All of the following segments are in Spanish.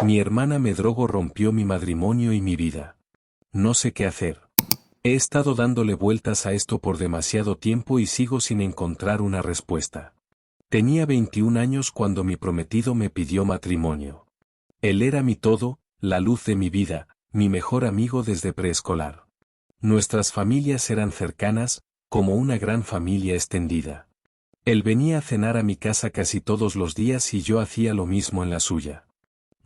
Mi hermana Medrogo rompió mi matrimonio y mi vida. No sé qué hacer. He estado dándole vueltas a esto por demasiado tiempo y sigo sin encontrar una respuesta. Tenía 21 años cuando mi prometido me pidió matrimonio. Él era mi todo, la luz de mi vida, mi mejor amigo desde preescolar. Nuestras familias eran cercanas, como una gran familia extendida. Él venía a cenar a mi casa casi todos los días y yo hacía lo mismo en la suya.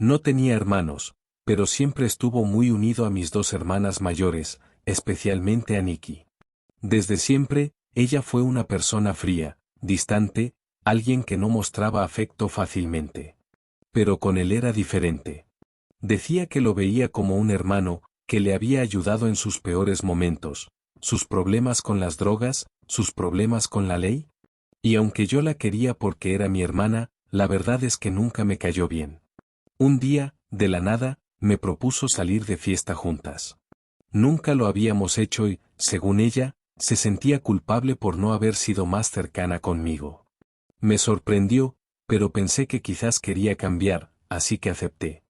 No tenía hermanos, pero siempre estuvo muy unido a mis dos hermanas mayores, especialmente a Nikki. Desde siempre, ella fue una persona fría, distante, alguien que no mostraba afecto fácilmente. Pero con él era diferente. Decía que lo veía como un hermano, que le había ayudado en sus peores momentos, sus problemas con las drogas, sus problemas con la ley. Y aunque yo la quería porque era mi hermana, la verdad es que nunca me cayó bien. Un día, de la nada, me propuso salir de fiesta juntas. Nunca lo habíamos hecho y, según ella, se sentía culpable por no haber sido más cercana conmigo. Me sorprendió, pero pensé que quizás quería cambiar, así que acepté.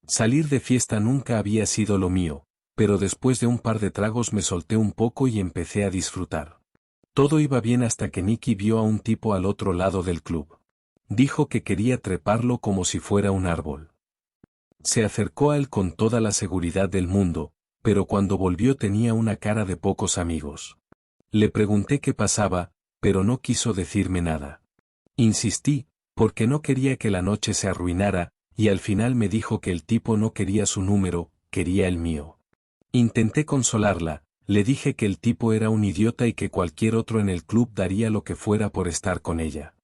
Salir de fiesta nunca había sido lo mío, pero después de un par de tragos me solté un poco y empecé a disfrutar. Todo iba bien hasta que Nikki vio a un tipo al otro lado del club. Dijo que quería treparlo como si fuera un árbol. Se acercó a él con toda la seguridad del mundo, pero cuando volvió tenía una cara de pocos amigos. Le pregunté qué pasaba, pero no quiso decirme nada. Insistí, porque no quería que la noche se arruinara, y al final me dijo que el tipo no quería su número, quería el mío. Intenté consolarla, le dije que el tipo era un idiota y que cualquier otro en el club daría lo que fuera por estar con ella.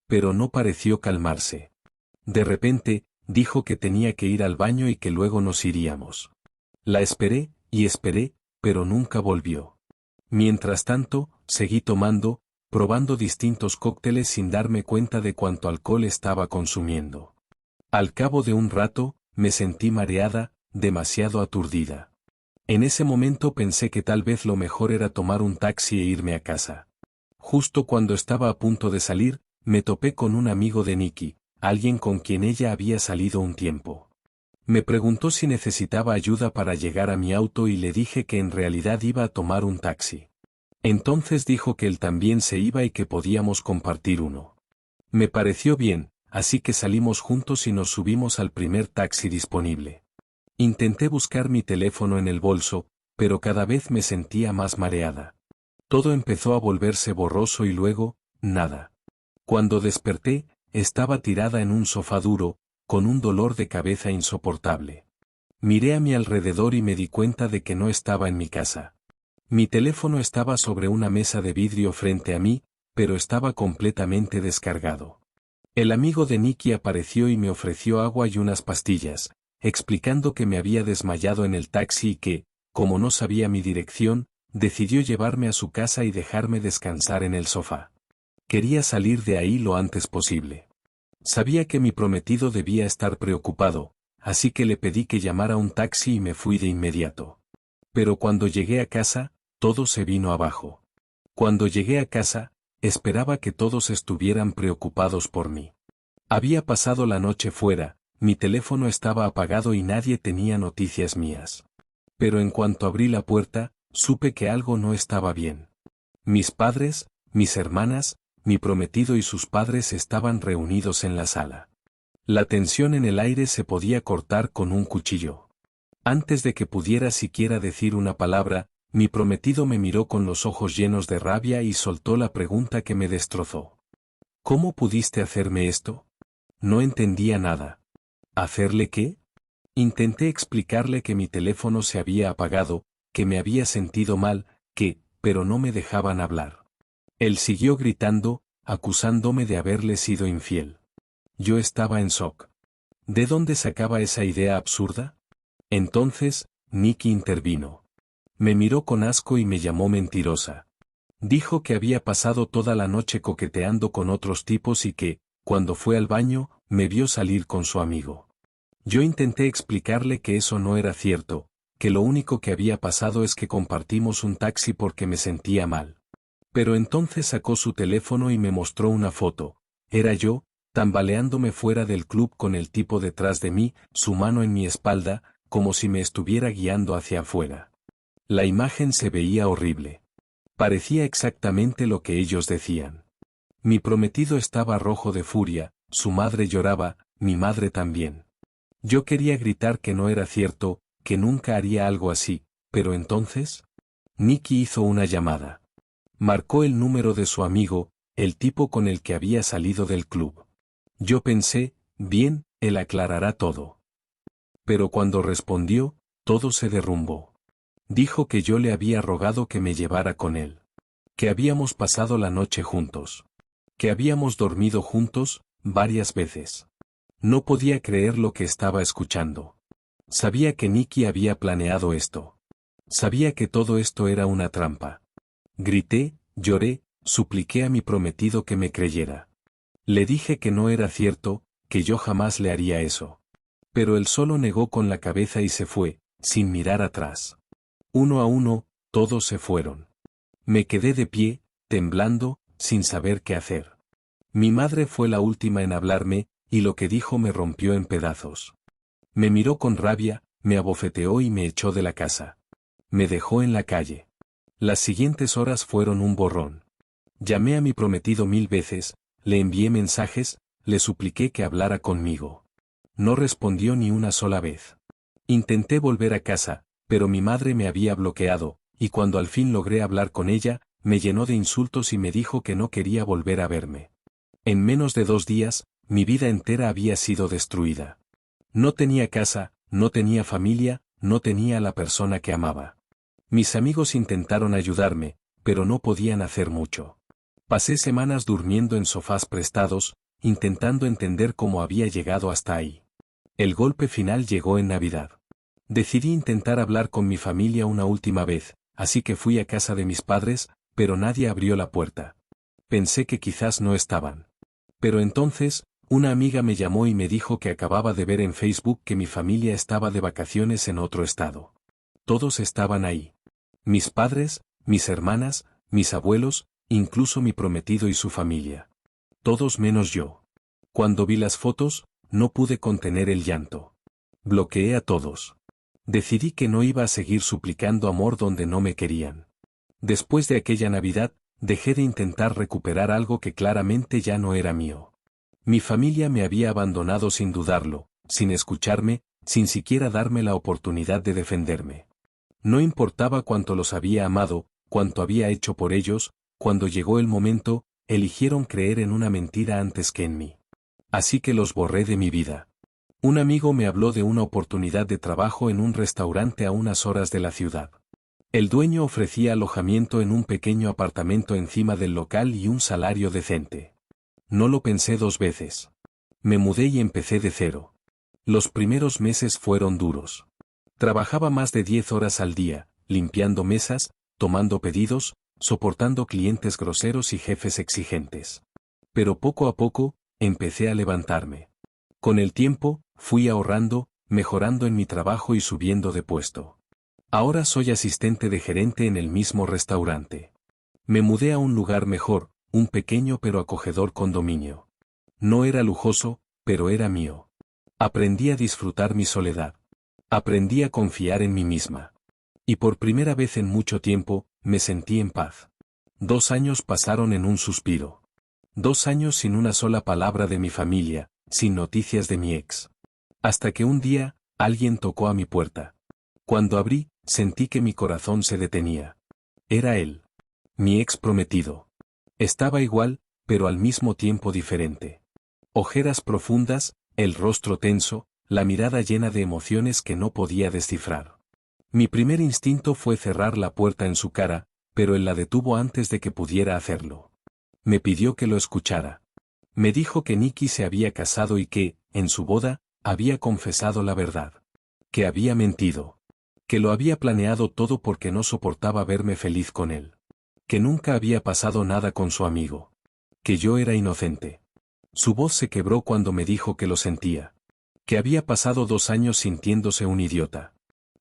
Pero no pareció calmarse. De repente, dijo que tenía que ir al baño y que luego nos iríamos. La esperé, y esperé, pero nunca volvió. Mientras tanto, seguí tomando, probando distintos cócteles sin darme cuenta de cuánto alcohol estaba consumiendo. Al cabo de un rato, me sentí mareada, demasiado aturdida. En ese momento pensé que tal vez lo mejor era tomar un taxi e irme a casa. Justo cuando estaba a punto de salir, me topé con un amigo de Nikki, alguien con quien ella había salido un tiempo. Me preguntó si necesitaba ayuda para llegar a mi auto y le dije que en realidad iba a tomar un taxi. Entonces dijo que él también se iba y que podíamos compartir uno. Me pareció bien, así que salimos juntos y nos subimos al primer taxi disponible. Intenté buscar mi teléfono en el bolso, pero cada vez me sentía más mareada. Todo empezó a volverse borroso y luego, nada. Cuando desperté, estaba tirada en un sofá duro, con un dolor de cabeza insoportable. Miré a mi alrededor y me di cuenta de que no estaba en mi casa. Mi teléfono estaba sobre una mesa de vidrio frente a mí, pero estaba completamente descargado. El amigo de Nikki apareció y me ofreció agua y unas pastillas, explicando que me había desmayado en el taxi y que, como no sabía mi dirección, decidió llevarme a su casa y dejarme descansar en el sofá. Quería salir de ahí lo antes posible. Sabía que mi prometido debía estar preocupado, así que le pedí que llamara un taxi y me fui de inmediato. Pero cuando llegué a casa, todo se vino abajo. Cuando llegué a casa, esperaba que todos estuvieran preocupados por mí. Había pasado la noche fuera, mi teléfono estaba apagado y nadie tenía noticias mías. Pero en cuanto abrí la puerta, supe que algo no estaba bien. Mis padres, mis hermanas, mi prometido y sus padres estaban reunidos en la sala. La tensión en el aire se podía cortar con un cuchillo. Antes de que pudiera siquiera decir una palabra, mi prometido me miró con los ojos llenos de rabia y soltó la pregunta que me destrozó. ¿Cómo pudiste hacerme esto? No entendía nada. ¿Hacerle qué? Intenté explicarle que mi teléfono se había apagado, que me había sentido mal, pero no me dejaban hablar. Él siguió gritando, acusándome de haberle sido infiel. Yo estaba en shock. ¿De dónde sacaba esa idea absurda? Entonces, Nikki intervino. Me miró con asco y me llamó mentirosa. Dijo que había pasado toda la noche coqueteando con otros tipos y que, cuando fue al baño, me vio salir con su amigo. Yo intenté explicarle que eso no era cierto, que lo único que había pasado es que compartimos un taxi porque me sentía mal. Pero entonces sacó su teléfono y me mostró una foto. Era yo, tambaleándome fuera del club con el tipo detrás de mí, su mano en mi espalda, como si me estuviera guiando hacia afuera. La imagen se veía horrible. Parecía exactamente lo que ellos decían. Mi prometido estaba rojo de furia, su madre lloraba, mi madre también. Yo quería gritar que no era cierto, que nunca haría algo así, pero entonces... Nicky hizo una llamada. Marcó el número de su amigo, el tipo con el que había salido del club. Yo pensé, bien, él aclarará todo. Pero cuando respondió, todo se derrumbó. Dijo que yo le había rogado que me llevara con él. Que habíamos pasado la noche juntos. Que habíamos dormido juntos, varias veces. No podía creer lo que estaba escuchando. Sabía que Nicky había planeado esto. Sabía que todo esto era una trampa. Grité, lloré, supliqué a mi prometido que me creyera. Le dije que no era cierto, que yo jamás le haría eso. Pero él solo negó con la cabeza y se fue, sin mirar atrás. Uno a uno, todos se fueron. Me quedé de pie, temblando, sin saber qué hacer. Mi madre fue la última en hablarme, y lo que dijo me rompió en pedazos. Me miró con rabia, me abofeteó y me echó de la casa. Me dejó en la calle. Las siguientes horas fueron un borrón. Llamé a mi prometido 1000 veces, le envié mensajes, le supliqué que hablara conmigo. No respondió ni una sola vez. Intenté volver a casa, pero mi madre me había bloqueado, y cuando al fin logré hablar con ella, me llenó de insultos y me dijo que no quería volver a verme. En menos de 2 días, mi vida entera había sido destruida. No tenía casa, no tenía familia, no tenía a la persona que amaba. Mis amigos intentaron ayudarme, pero no podían hacer mucho. Pasé semanas durmiendo en sofás prestados, intentando entender cómo había llegado hasta ahí. El golpe final llegó en Navidad. Decidí intentar hablar con mi familia una última vez, así que fui a casa de mis padres, pero nadie abrió la puerta. Pensé que quizás no estaban. Pero entonces, una amiga me llamó y me dijo que acababa de ver en Facebook que mi familia estaba de vacaciones en otro estado. Todos estaban ahí. Mis padres, mis hermanas, mis abuelos, incluso mi prometido y su familia. Todos menos yo. Cuando vi las fotos, no pude contener el llanto. Bloqueé a todos. Decidí que no iba a seguir suplicando amor donde no me querían. Después de aquella Navidad, dejé de intentar recuperar algo que claramente ya no era mío. Mi familia me había abandonado sin dudarlo, sin escucharme, sin siquiera darme la oportunidad de defenderme. No importaba cuánto los había amado, cuánto había hecho por ellos, cuando llegó el momento, eligieron creer en una mentira antes que en mí. Así que los borré de mi vida. Un amigo me habló de una oportunidad de trabajo en un restaurante a unas horas de la ciudad. El dueño ofrecía alojamiento en un pequeño apartamento encima del local y un salario decente. No lo pensé 2 veces. Me mudé y empecé de cero. Los primeros meses fueron duros. Trabajaba más de 10 horas al día, limpiando mesas, tomando pedidos, soportando clientes groseros y jefes exigentes. Pero poco a poco, empecé a levantarme. Con el tiempo, fui ahorrando, mejorando en mi trabajo y subiendo de puesto. Ahora soy asistente de gerente en el mismo restaurante. Me mudé a un lugar mejor, un pequeño pero acogedor condominio. No era lujoso, pero era mío. Aprendí a disfrutar mi soledad. Aprendí a confiar en mí misma. Y por primera vez en mucho tiempo, me sentí en paz. 2 años pasaron en un suspiro. 2 años sin una sola palabra de mi familia, sin noticias de mi ex. Hasta que un día, alguien tocó a mi puerta. Cuando abrí, sentí que mi corazón se detenía. Era él. Mi ex prometido. Estaba igual, pero al mismo tiempo diferente. Ojeras profundas, el rostro tenso, la mirada llena de emociones que no podía descifrar. Mi primer instinto fue cerrar la puerta en su cara, pero él la detuvo antes de que pudiera hacerlo. Me pidió que lo escuchara. Me dijo que Nicky se había casado y que, en su boda, había confesado la verdad. Que había mentido. Que lo había planeado todo porque no soportaba verme feliz con él. Que nunca había pasado nada con su amigo. Que yo era inocente. Su voz se quebró cuando me dijo que lo sentía. Que había pasado 2 años sintiéndose un idiota.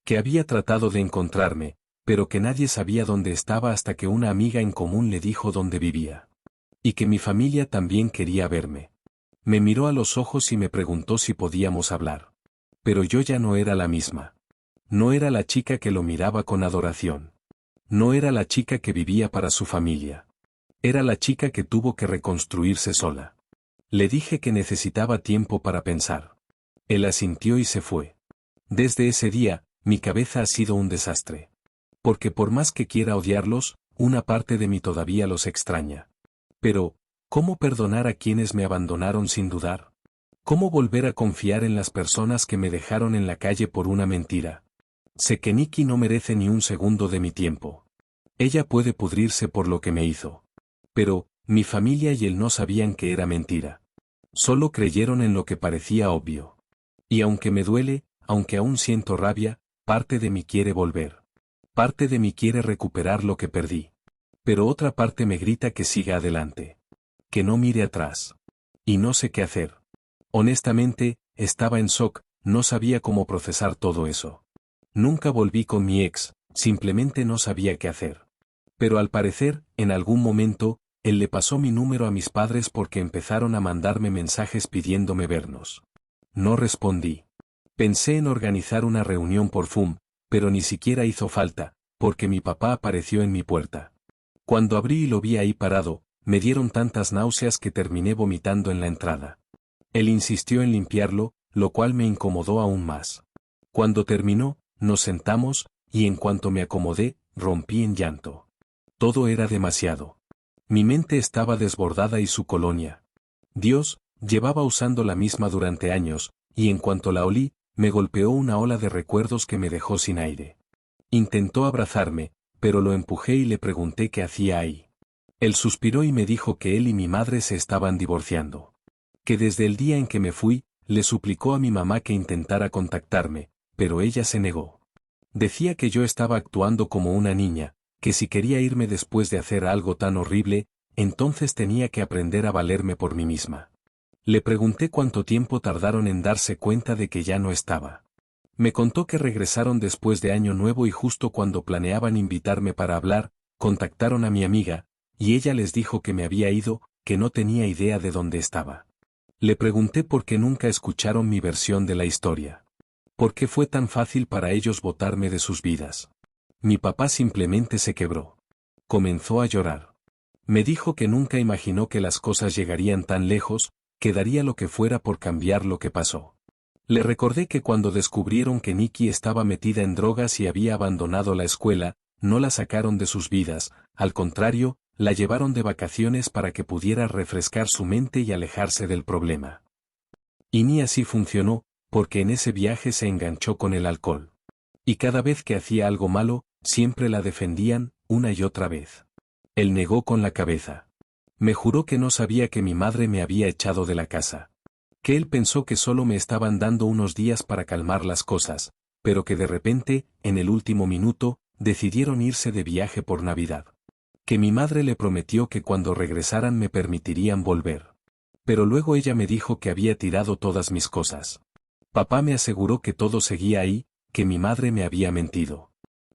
Que había tratado de encontrarme, pero que nadie sabía dónde estaba hasta que una amiga en común le dijo dónde vivía. Y que mi familia también quería verme. Me miró a los ojos y me preguntó si podíamos hablar. Pero yo ya no era la misma. No era la chica que lo miraba con adoración. No era la chica que vivía para su familia. Era la chica que tuvo que reconstruirse sola. Le dije que necesitaba tiempo para pensar. Él asintió y se fue. Desde ese día, mi cabeza ha sido un desastre. Porque por más que quiera odiarlos, una parte de mí todavía los extraña. Pero, ¿cómo perdonar a quienes me abandonaron sin dudar? ¿Cómo volver a confiar en las personas que me dejaron en la calle por una mentira? Sé que Nikki no merece ni un segundo de mi tiempo. Ella puede pudrirse por lo que me hizo. Pero, mi familia y él no sabían que era mentira. Solo creyeron en lo que parecía obvio. Y aunque me duele, aunque aún siento rabia, parte de mí quiere volver. Parte de mí quiere recuperar lo que perdí. Pero otra parte me grita que siga adelante. Que no mire atrás. Y no sé qué hacer. Honestamente, estaba en shock, no sabía cómo procesar todo eso. Nunca volví con mi ex, simplemente no sabía qué hacer. Pero al parecer, en algún momento, él le pasó mi número a mis padres porque empezaron a mandarme mensajes pidiéndome vernos. No respondí. Pensé en organizar una reunión por Zoom, pero ni siquiera hizo falta, porque mi papá apareció en mi puerta. Cuando abrí y lo vi ahí parado, me dieron tantas náuseas que terminé vomitando en la entrada. Él insistió en limpiarlo, lo cual me incomodó aún más. Cuando terminó, nos sentamos, y en cuanto me acomodé, rompí en llanto. Todo era demasiado. Mi mente estaba desbordada y su colonia. Dios, llevaba usando la misma durante años, y en cuanto la olí, me golpeó una ola de recuerdos que me dejó sin aire. Intentó abrazarme, pero lo empujé y le pregunté qué hacía ahí. Él suspiró y me dijo que él y mi madre se estaban divorciando. Que desde el día en que me fui, le suplicó a mi mamá que intentara contactarme, pero ella se negó. Decía que yo estaba actuando como una niña, que si quería irme después de hacer algo tan horrible, entonces tenía que aprender a valerme por mí misma. Le pregunté cuánto tiempo tardaron en darse cuenta de que ya no estaba. Me contó que regresaron después de Año Nuevo y justo cuando planeaban invitarme para hablar, contactaron a mi amiga, y ella les dijo que me había ido, que no tenía idea de dónde estaba. Le pregunté por qué nunca escucharon mi versión de la historia. ¿Por qué fue tan fácil para ellos botarme de sus vidas? Mi papá simplemente se quebró. Comenzó a llorar. Me dijo que nunca imaginó que las cosas llegarían tan lejos, que daría lo que fuera por cambiar lo que pasó. Le recordé que cuando descubrieron que Nikki estaba metida en drogas y había abandonado la escuela, no la sacaron de sus vidas, al contrario, la llevaron de vacaciones para que pudiera refrescar su mente y alejarse del problema. Y ni así funcionó, porque en ese viaje se enganchó con el alcohol. Y cada vez que hacía algo malo, siempre la defendían, una y otra vez. Él negó con la cabeza. Me juró que no sabía que mi madre me había echado de la casa. Que él pensó que solo me estaban dando unos días para calmar las cosas, pero que de repente, en el último minuto, decidieron irse de viaje por Navidad. Que mi madre le prometió que cuando regresaran me permitirían volver. Pero luego ella me dijo que había tirado todas mis cosas. Papá me aseguró que todo seguía ahí, que mi madre me había mentido.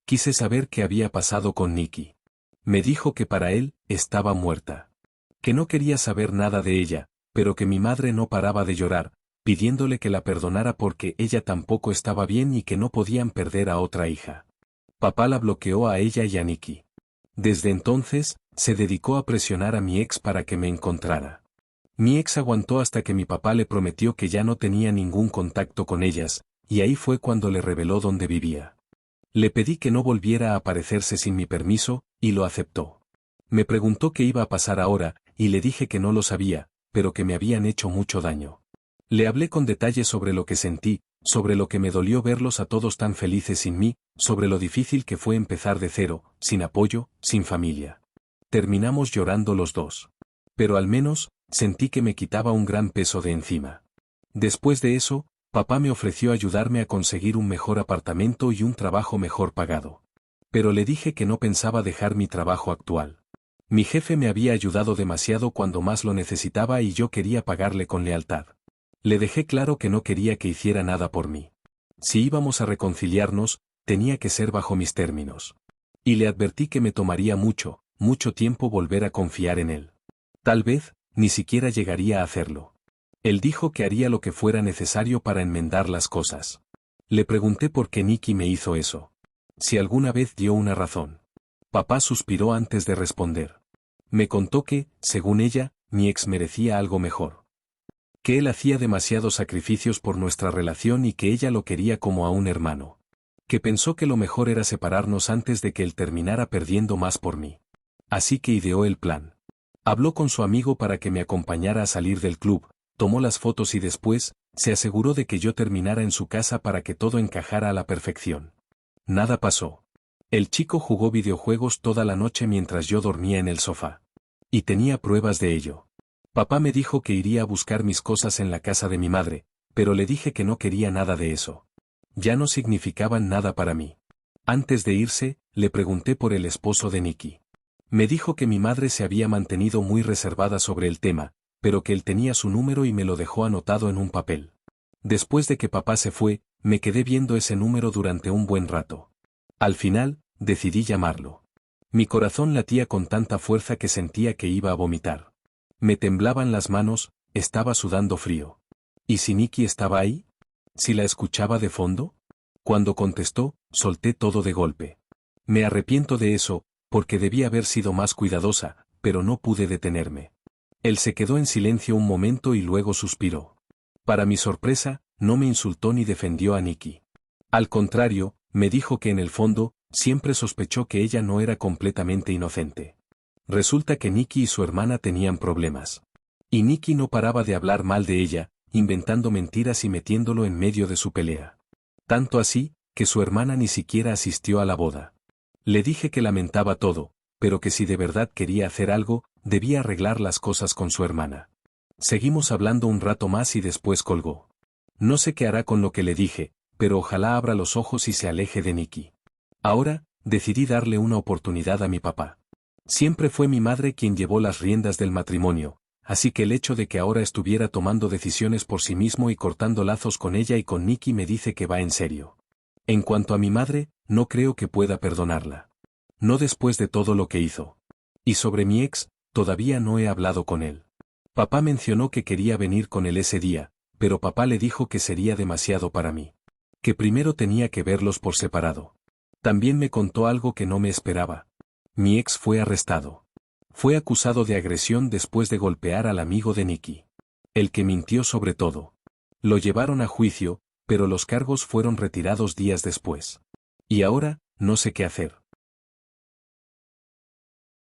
Quise saber qué había pasado con Nikki. Me dijo que para él, estaba muerta. Que no quería saber nada de ella, pero que mi madre no paraba de llorar, pidiéndole que la perdonara porque ella tampoco estaba bien y que no podían perder a otra hija. Papá la bloqueó a ella y a Nikki. Desde entonces, se dedicó a presionar a mi ex para que me encontrara. Mi ex aguantó hasta que mi papá le prometió que ya no tenía ningún contacto con ellas, y ahí fue cuando le reveló dónde vivía. Le pedí que no volviera a aparecerse sin mi permiso, y lo aceptó. Me preguntó qué iba a pasar ahora, y le dije que no lo sabía, pero que me habían hecho mucho daño. Le hablé con detalle sobre lo que sentí, sobre lo que me dolió verlos a todos tan felices sin mí, sobre lo difícil que fue empezar de cero, sin apoyo, sin familia. Terminamos llorando los dos. Pero al menos, sentí que me quitaba un gran peso de encima. Después de eso, papá me ofreció ayudarme a conseguir un mejor apartamento y un trabajo mejor pagado. Pero le dije que no pensaba dejar mi trabajo actual. Mi jefe me había ayudado demasiado cuando más lo necesitaba y yo quería pagarle con lealtad. Le dejé claro que no quería que hiciera nada por mí. Si íbamos a reconciliarnos, tenía que ser bajo mis términos. Y le advertí que me tomaría mucho, mucho tiempo volver a confiar en él. Tal vez, ni siquiera llegaría a hacerlo. Él dijo que haría lo que fuera necesario para enmendar las cosas. Le pregunté por qué Nicky me hizo eso. Si alguna vez dio una razón. Papá suspiró antes de responder. Me contó que, según ella, mi ex merecía algo mejor. Que él hacía demasiados sacrificios por nuestra relación y que ella lo quería como a un hermano. Que pensó que lo mejor era separarnos antes de que él terminara perdiendo más por mí. Así que ideó el plan. Habló con su amigo para que me acompañara a salir del club, tomó las fotos y después, se aseguró de que yo terminara en su casa para que todo encajara a la perfección. Nada pasó. El chico jugó videojuegos toda la noche mientras yo dormía en el sofá. Y tenía pruebas de ello. Papá me dijo que iría a buscar mis cosas en la casa de mi madre, pero le dije que no quería nada de eso. Ya no significaban nada para mí. Antes de irse, le pregunté por el esposo de Nicky. Me dijo que mi madre se había mantenido muy reservada sobre el tema, pero que él tenía su número y me lo dejó anotado en un papel. Después de que papá se fue, me quedé viendo ese número durante un buen rato. Al final, decidí llamarlo. Mi corazón latía con tanta fuerza que sentía que iba a vomitar. Me temblaban las manos, estaba sudando frío. ¿Y si Nicky estaba ahí? ¿Si la escuchaba de fondo? Cuando contestó, solté todo de golpe. Me arrepiento de eso, porque debía haber sido más cuidadosa, pero no pude detenerme. Él se quedó en silencio un momento y luego suspiró. Para mi sorpresa, no me insultó ni defendió a Nicky. Al contrario, me dijo que en el fondo, siempre sospechó que ella no era completamente inocente. Resulta que Nicky y su hermana tenían problemas. Y Nicky no paraba de hablar mal de ella, inventando mentiras y metiéndolo en medio de su pelea. Tanto así, que su hermana ni siquiera asistió a la boda. Le dije que lamentaba todo, pero que si de verdad quería hacer algo, debía arreglar las cosas con su hermana. Seguimos hablando un rato más y después colgó. No sé qué hará con lo que le dije, pero ojalá abra los ojos y se aleje de Nicky. Ahora, decidí darle una oportunidad a mi papá. Siempre fue mi madre quien llevó las riendas del matrimonio, así que el hecho de que ahora estuviera tomando decisiones por sí mismo y cortando lazos con ella y con Nicky me dice que va en serio. En cuanto a mi madre, no creo que pueda perdonarla. No después de todo lo que hizo. Y sobre mi ex, todavía no he hablado con él. Papá mencionó que quería venir con él ese día, pero papá le dijo que sería demasiado para mí. Que primero tenía que verlos por separado. También me contó algo que no me esperaba. Mi ex fue arrestado. Fue acusado de agresión después de golpear al amigo de Nicky. El que mintió sobre todo. Lo llevaron a juicio, pero los cargos fueron retirados días después. Y ahora, no sé qué hacer.